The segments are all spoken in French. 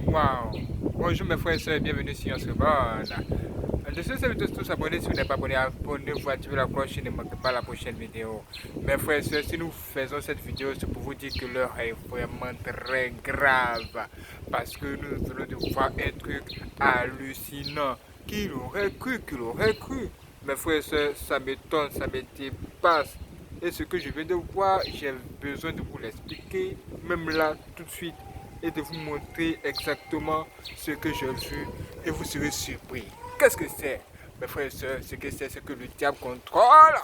Waouh! Bonjour mes frères et sœurs, bienvenue sur ce bar. De ce service de tous abonnés, si vous n'êtes pas abonné, abonnez-vous, activez la cloche et ne manquez pas la prochaine vidéo. Mes frères et sœurs, si nous faisons cette vidéo, c'est pour vous dire que l'heure est vraiment très grave. Parce que nous venons de voir un truc hallucinant. Qui l'aurait cru, qui l'aurait cru? Mes frères et sœurs, ça m'étonne, ça me dépasse. Et ce que je viens de voir, j'ai besoin de vous l'expliquer, même là, tout de suite, et de vous montrer exactement ce que j'ai vu, et vous serez surpris. Qu'est-ce que c'est, mes frères et sœurs? Ce que c'est que le diable contrôle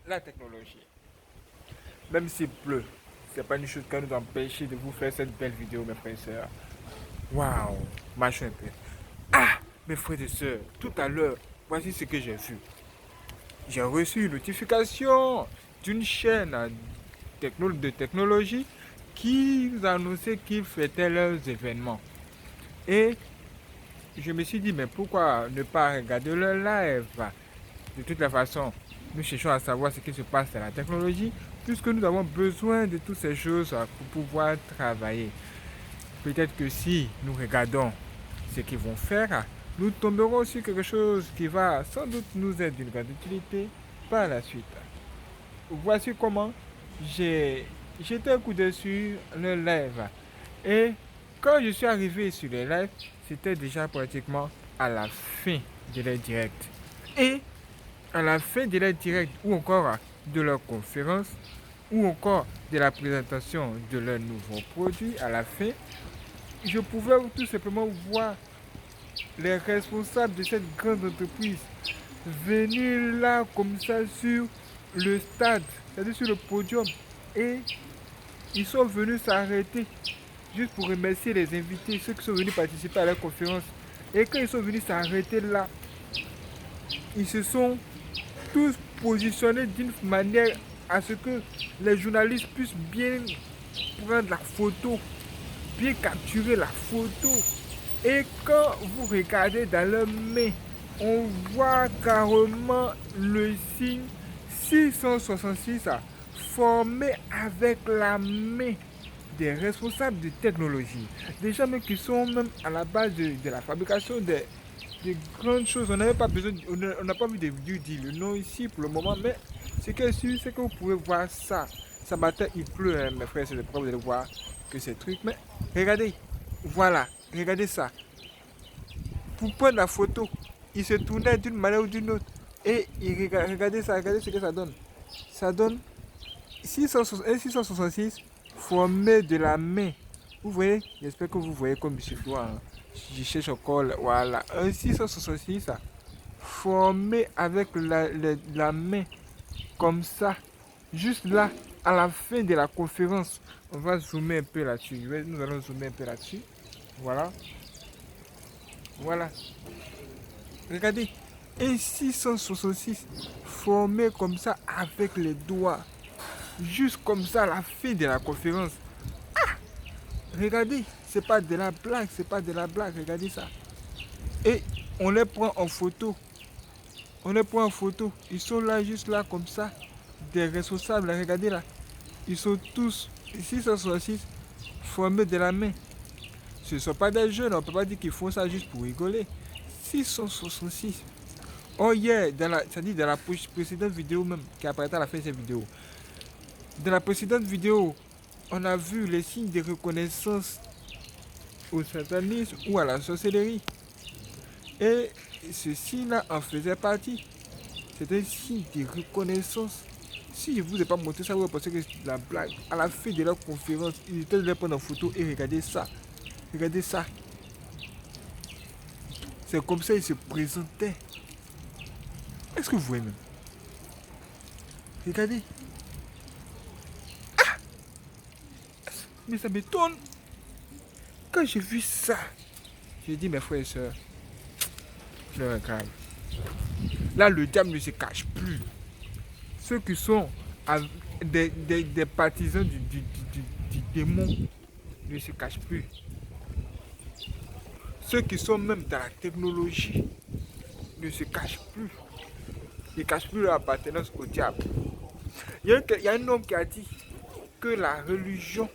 la technologie. Même s'il pleut, c'est pas une chose qui va nous empêcher de vous faire cette belle vidéo, mes frères et sœurs. Waouh, marche un peu. Ah, mes frères et sœurs, tout à l'heure, voici ce que j'ai vu. J'ai reçu une notification d'une chaîne de technologie qui nous annonçait qu'ils fêtaient leurs événements. Et je me suis dit, mais pourquoi ne pas regarder leur live? De toute la façon, nous cherchons à savoir ce qui se passe dans la technologie, puisque nous avons besoin de toutes ces choses pour pouvoir travailler. Peut-être que si nous regardons ce qu'ils vont faire, nous tomberons sur quelque chose qui va sans doute nous être d'une grande utilité par la suite. Voici comment j'ai jeté un coup d'œil sur le live. Et quand je suis arrivé sur le live, c'était déjà pratiquement à la fin de leur direct. Et à la fin de leur direct, ou encore de leur conférence, ou encore de la présentation de leurs nouveaux produits, à la fin, je pouvais tout simplement voir les responsables de cette grande entreprise venir là comme ça sur le stade, c'est-à-dire sur le podium, et ils sont venus s'arrêter juste pour remercier les invités, ceux qui sont venus participer à la conférence. Et quand ils sont venus s'arrêter là, ils se sont tous positionnés d'une manière à ce que les journalistes puissent bien prendre la photo, bien capturer la photo. Et quand vous regardez dans leurs mains, on voit carrément le signe 666 formé avec la main des responsables de technologie. Des gens même qui sont même à la base de la fabrication de grandes choses. On n'avait pas besoin, on n'a pas vu de vidéo dire le nom ici pour le moment, mais ce qui est sûr, c'est que vous pouvez voir ça. Ce matin, il pleut, hein, mes frères, c'est le problème de voir que ces trucs. Mais regardez, voilà, regardez ça. Pour prendre la photo, il se tournait d'une manière ou d'une autre. Et regardez ça, regardez ce que ça donne. Ça donne 666 formé de la main. Vous voyez, j'espère que vous voyez comme je suis froid. Hein. Je cherche encore, voilà, un 666 formé avec la main, comme ça, juste là, à la fin de la conférence. On va zoomer un peu là-dessus. Nous allons zoomer un peu là-dessus. Voilà. Voilà. Regardez. Un 666 formé comme ça avec les doigts. Juste comme ça à la fin de la conférence. Ah, regardez, c'est pas de la blague, c'est pas de la blague, regardez ça. Et on les prend en photo. On les prend en photo. Ils sont là, juste là, comme ça. Des responsables, regardez là. Ils sont tous 666 formés de la main. Ce ne sont pas des jeunes, on ne peut pas dire qu'ils font ça juste pour rigoler. 666. Oh yeah, c'est-à-dire dans la précédente vidéo même, qui apparaît à la fin de cette vidéo. Dans la précédente vidéo, on a vu les signes de reconnaissance au satanisme ou à la sorcellerie. Et ce signe-là en faisait partie. C'est un signe de reconnaissance. Si je ne vous ai pas montré ça, vous pensez que c'est de la blague. À la fin de leur conférence, ils étaient là prendre en photo et regardez ça. Regardez ça. C'est comme ça qu'ils se présentaient. Est-ce que vous voyez même? Regardez. Ah! Mais ça m'étonne. Quand j'ai vu ça, j'ai dit mes frères et sœurs, le regarde. Là, le diable ne se cache plus. Ceux qui sont des partisans du démon ne se cachent plus. Ceux qui sont même dans la technologie ne se cachent plus. Ils ne cachent plus leur appartenance au diable. Il y a un homme qui a dit que la religion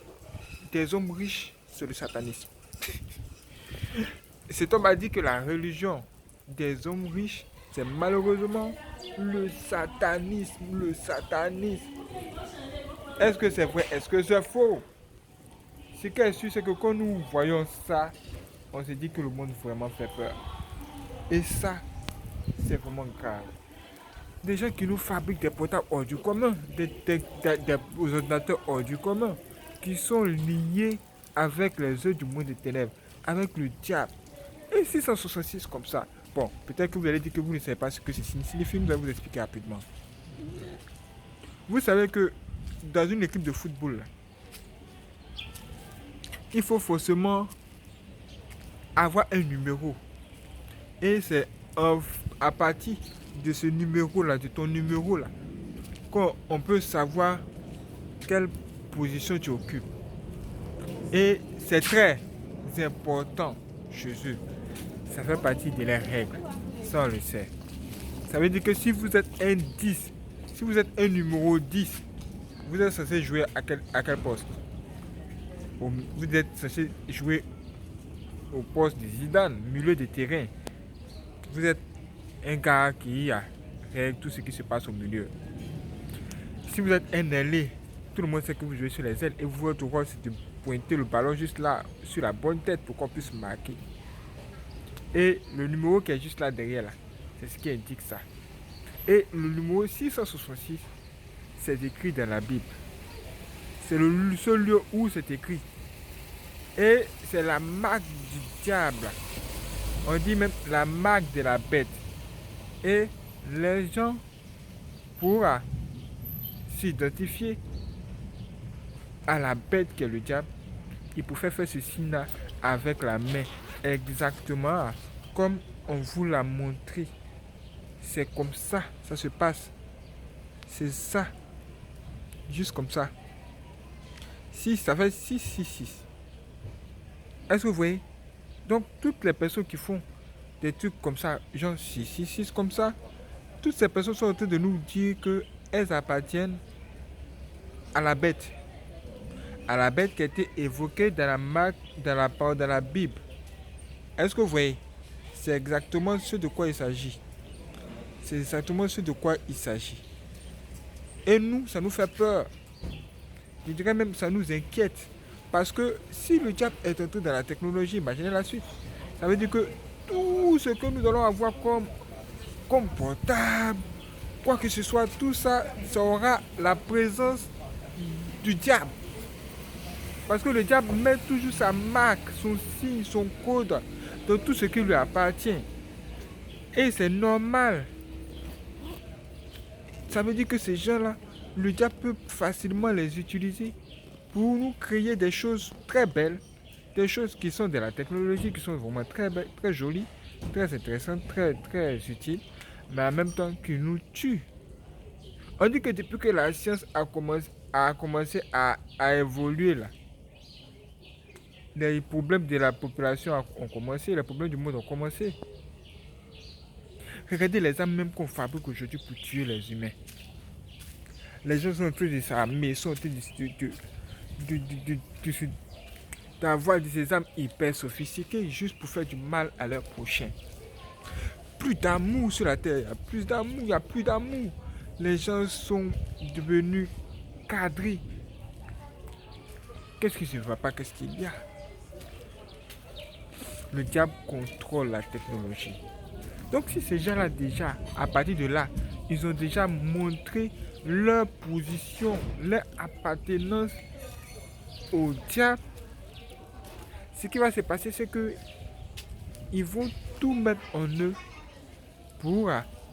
des hommes riches, c'est le satanisme. Cet homme a dit que la religion des hommes riches, c'est malheureusement le satanisme. Le satanisme. Est-ce que c'est vrai? Est-ce que c'est faux? Ce qui est sûr, c'est que quand nous voyons ça, on se dit que le monde vraiment fait peur. Et ça, c'est vraiment grave. Des gens qui nous fabriquent des portables hors du commun, des ordinateurs hors du commun, qui sont liés avec les œuvres du monde des ténèbres, avec le diable. Et 666 comme ça. Bon, peut-être que vous allez dire que vous ne savez pas ce que c'est signifie, nous allons vous expliquer rapidement. Vous savez que dans une équipe de football, il faut forcément avoir un numéro. Et c'est à partir de ce numéro-là, de ton numéro-là, qu'on peut savoir quelle position tu occupes. Et c'est très important chez eux. Ça fait partie de leurs règles. Ça, on le sait. Ça veut dire que si vous êtes un 10, si vous êtes un numéro 10, vous êtes censé jouer à quel poste? Vous êtes censé jouer au poste de Zidane, milieu de terrain. Vous êtes un gars qui règle tout ce qui se passe au milieu. Si vous êtes un ailier, tout le monde sait que vous jouez sur les ailes et votre rôle c'est de pointer le ballon juste là, sur la bonne tête pour qu'on puisse marquer. Et le numéro qui est juste là derrière là, c'est ce qui indique ça. Et le numéro 666, c'est écrit dans la Bible. C'est le seul lieu où c'est écrit. Et c'est la marque du diable. On dit même la marque de la bête. Et les gens pourront s'identifier à la bête qui est le diable. Ils pouvaient faire ce signe avec la main. Exactement comme on vous l'a montré. C'est comme ça, ça se passe. C'est ça. Juste comme ça. 6, ça fait 666. Est-ce que vous voyez? Donc, toutes les personnes qui font des trucs comme ça, genre 666 comme ça, toutes ces personnes sont en train de nous dire qu'elles appartiennent à la bête. À la bête qui a été évoquée dans la Bible. Est-ce que vous voyez? C'est exactement ce de quoi il s'agit. C'est exactement ce de quoi il s'agit. Et nous, ça nous fait peur. Je dirais même ça nous inquiète. Parce que si le diable est entré dans la technologie, imaginez la suite. Ça veut dire que tout ce que nous allons avoir comme portable, quoi que ce soit, tout ça, ça aura la présence du diable. Parce que le diable met toujours sa marque, son signe, son code dans tout ce qui lui appartient. Et c'est normal. Ça veut dire que ces gens-là, le diable peut facilement les utiliser pour nous créer des choses très belles, des choses qui sont de la technologie, qui sont vraiment très belles, très jolies, très intéressantes, très, très utiles, mais en même temps qui nous tuent. On dit que depuis que la science a commencé à évoluer, là, les problèmes de la population ont commencé, les problèmes du monde ont commencé. Regardez les armes même qu'on fabrique aujourd'hui pour tuer les humains. Les gens sont en train de s'armer, sont en train d'avoir des armes hyper sophistiquées juste pour faire du mal à leur prochain. Plus d'amour sur la terre, il n'y a plus d'amour. Les gens sont devenus cadrés. Qu'est-ce qui ne va pas? Qu'est-ce qu'il y a? Le diable contrôle la technologie. Donc si ces gens-là déjà, à partir de là, ils ont déjà montré leur position, leur appartenance au diable, ce qui va se passer, c'est que ils vont tout mettre en eux pour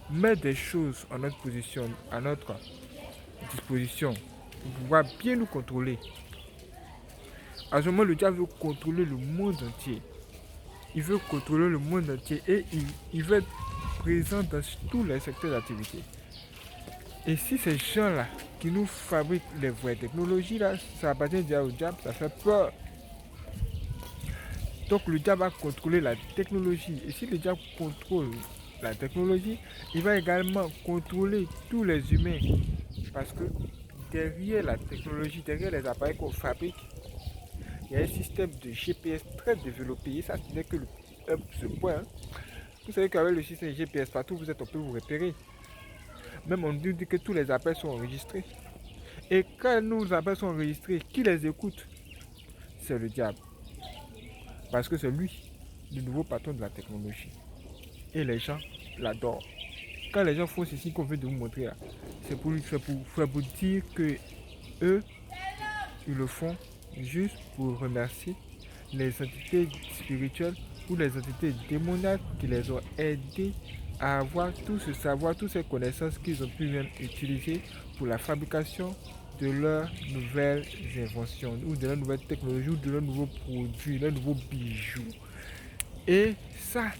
mettre des choses à notre position, à notre disposition, pour pouvoir bien nous contrôler. À ce moment, le diable veut contrôler le monde entier. Il veut contrôler le monde entier et il veut être présent dans tous les secteurs d'activité. Et si ces gens-là qui nous fabriquent les vraies technologies, là, ça appartient déjà au diable, ça fait peur. Donc le diable va contrôler la technologie. Et si le diable contrôle la technologie, il va également contrôler tous les humains. Parce que derrière la technologie, derrière les appareils qu'on fabrique, il y a un système de GPS très développé. Et ça, ce n'est que ce point. Hein. Vous savez qu'avec le système de GPS, partout où vous êtes, on peut vous repérer. Même on nous dit que tous les appels sont enregistrés. Et quand nos appels sont enregistrés, qui les écoute? C'est le diable. Parce que c'est lui, le nouveau patron de la technologie. Et les gens l'adorent. Quand les gens font ceci qu'on veut de vous montrer là, c'est pour vous dire que eux, ils le font juste pour remercier les entités spirituelles ou les entités démoniaques qui les ont aidés à avoir tout ce savoir, toutes ces connaissances qu'ils ont pu même utiliser pour la fabrication de leurs nouvelles inventions ou de leurs nouvelles technologies ou de leurs nouveaux produits, leurs nouveaux bijoux. Et ça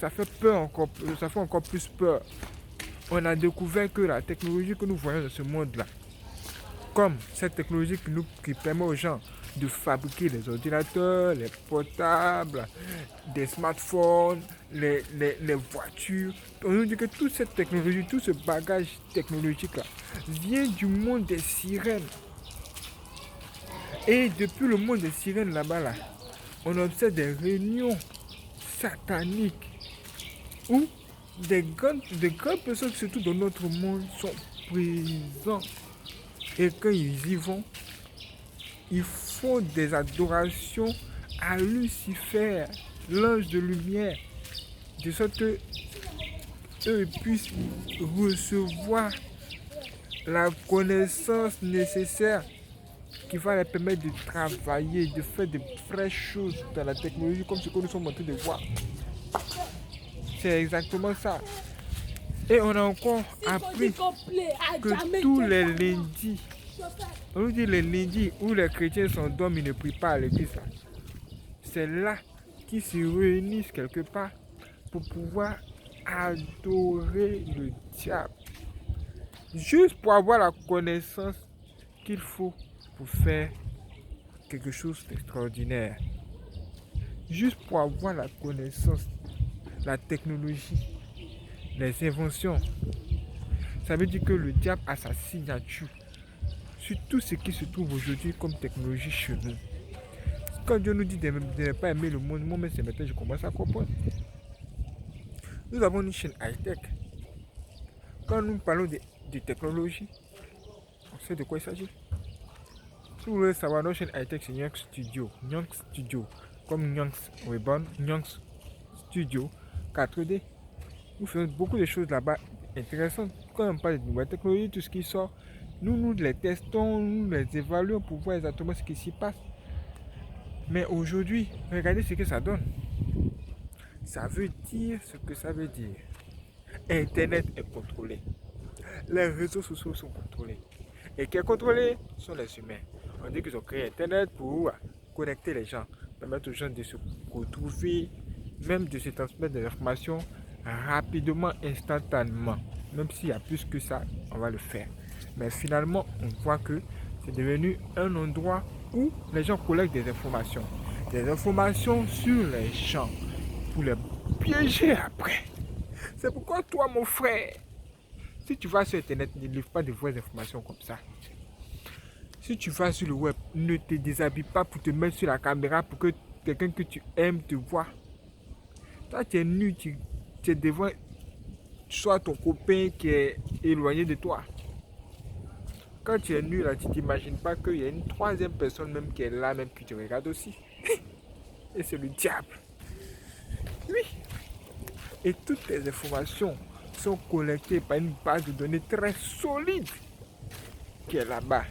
fait peur encore, ça fait encore plus peur. On a découvert que la technologie que nous voyons dans ce monde-là, comme cette technologie qui permet aux gens de fabriquer les ordinateurs, les portables, des smartphones, les voitures. On nous dit que toute cette technologie, tout ce bagage technologique-là, vient du monde des sirènes. Et depuis le monde des sirènes là-bas, là, on observe des réunions sataniques où de grandes personnes, surtout dans notre monde, sont présents. Et quand ils y vont, ils font des adorations à Lucifer, l'ange de lumière, de sorte que eux puissent recevoir la connaissance nécessaire qui va leur permettre de travailler, de faire de vraies choses dans la technologie, comme ce que nous sommes en train de voir. C'est exactement ça. Et on a encore appris que tous les lundis, on nous dit les lundis où les chrétiens s'endorment, ils ne prient pas à l'église. C'est là qu'ils se réunissent quelque part pour pouvoir adorer le diable. Juste pour avoir la connaissance qu'il faut pour faire quelque chose d'extraordinaire. Juste pour avoir la connaissance, la technologie, les inventions. Ça veut dire que le diable a sa signature sur tout ce qui se trouve aujourd'hui comme technologie chez nous. Quand Dieu nous dit de ne pas aimer le monde, moi-même ce matin je commence à comprendre. Nous avons une chaîne high-tech. Quand nous parlons de technologie, on sait de quoi il s'agit. Si vous voulez savoir, notre chaîne high-tech c'est Nyang Studio. Comme Nyang Reborn, Nyang Studio 4D. Nous faisons beaucoup de choses là-bas intéressantes. Quand on parle de nouvelles technologies, tout ce qui sort, nous les testons, nous les évaluons pour voir exactement ce qui s'y passe. Mais aujourd'hui, regardez ce que ça donne. Ça veut dire ce que ça veut dire. Internet est contrôlé. Les réseaux sociaux sont contrôlés. Et qui est contrôlé sont les humains. On dit qu'ils ont créé Internet pour connecter les gens, permettre aux gens de se retrouver, même de se transmettre des informations rapidement, instantanément. Même s'il y a plus que ça, on va le faire. Mais finalement, on voit que c'est devenu un endroit où les gens collectent des informations sur les gens pour les piéger après. C'est pourquoi toi, mon frère, si tu vas sur Internet, ne livre pas de vraies informations comme ça. Si tu vas sur le web, ne te déshabille pas pour te mettre sur la caméra pour que quelqu'un que tu aimes te voit. Toi, tu es nu, tu es devant soit ton copain qui est éloigné de toi. Quand tu es nu là, tu t'imagines pas qu'il y a une troisième personne même qui est là, même qui te regarde aussi. Et c'est le diable. Oui. Et toutes les informations sont collectées par une base de données très solide qui est là-bas.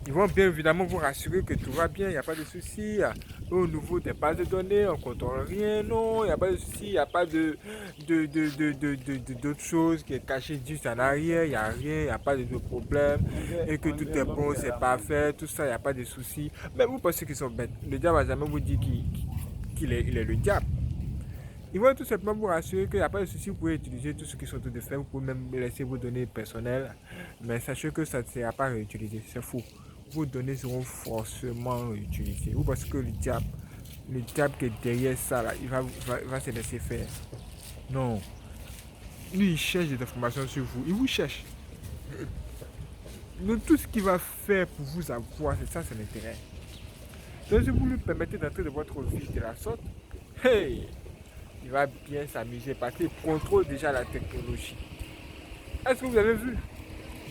Ils vont bien évidemment vous rassurer que tout va bien, il n'y a pas de souci. Au niveau des bases de données, on ne contrôle rien, non, il n'y a pas de souci, il n'y a pas d'autres choses qui est caché juste en arrière, il n'y a rien, il n'y a pas de problème, et que tout est bon, c'est parfait, tout ça, il n'y a pas de souci. Mais vous pensez qu'ils sont bêtes. Le diable va jamais vous dire qu'il est le diable. Ils vont tout simplement vous rassurer qu'il n'y a pas de souci, vous pouvez utiliser tout ce qu'ils sont en train de faire, vous pouvez même laisser vos données personnelles, mais sachez que ça ne sera pas réutilisé, c'est faux. Vos données seront forcément utilisées. Ou parce que le diable qui est derrière ça, là, il va se laisser faire. Non. Lui, il cherche des informations sur vous. Il vous cherche. Donc, tout ce qu'il va faire pour vous avoir, c'est ça, c'est l'intérêt. Donc si vous lui permettez d'entrer dans votre vie de la sorte, hey, il va bien s'amuser parce qu'il contrôle déjà la technologie. Est-ce que vous avez vu?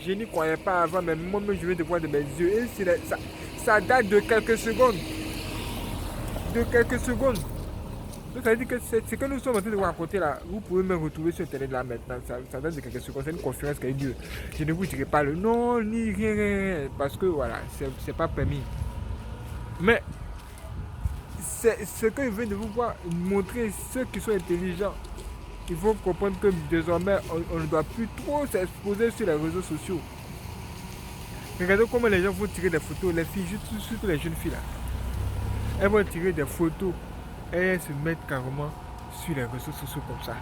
Je n'y croyais pas avant, mais moi-même je viens de voir de mes yeux. Et ça date de quelques secondes. De quelques secondes. Donc ça veut dire que ce que nous sommes en train de vous raconter là, vous pouvez me retrouver sur Internet là maintenant. Ça date de quelques secondes. C'est une conférence qui a eu lieu. Je ne vous dirai pas le nom ni rien. Parce que voilà, c'est pas permis. Mais c'est ce que je viens de vous voir montrer, ceux qui sont intelligents. Il faut comprendre que désormais, on ne doit plus trop s'exposer sur les réseaux sociaux. Regardez comment les gens vont tirer des photos, les filles, surtout les jeunes filles là. Elles vont tirer des photos et elles se mettent carrément sur les réseaux sociaux comme ça.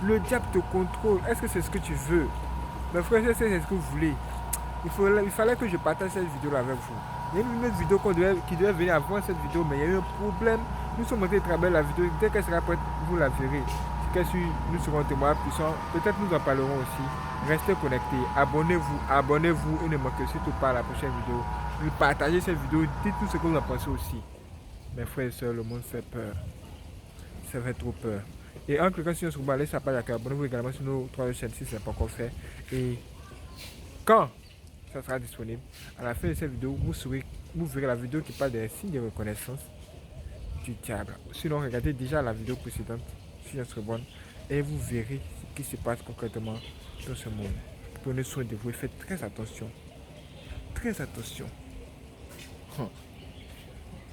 Le diable te contrôle. Est-ce que c'est ce que tu veux? Mes frères, c'est ce que vous voulez. Il fallait que je partage cette vidéo là avec vous. Il y a une autre vidéo qui devait venir avant cette vidéo, mais il y a eu un problème. Nous sommes en train de travailler la vidéo. Dès qu'elle sera prête, vous la verrez. Nous serons témoins puissants. Peut-être nous en parlerons aussi. Restez connectés. Abonnez-vous et ne manquez surtout pas la prochaine vidéo. Partagez cette vidéo. Dites tout ce que vous en pensez aussi. Mes frères et soeurs, le monde fait peur. Ça fait trop peur. Et en cliquant sur notre bas, laissez la page d'accueil. Abonnez-vous également sur nos 3 chaînes si ce n'est pas encore fait. Et quand ça sera disponible, à la fin de cette vidéo, vous verrez la vidéo qui parle des signes de reconnaissance du diable. Sinon, regardez déjà la vidéo précédente sur notre bonne et vous verrez ce qui se passe concrètement dans ce monde. Prenez soin de vous et faites très attention. Très attention.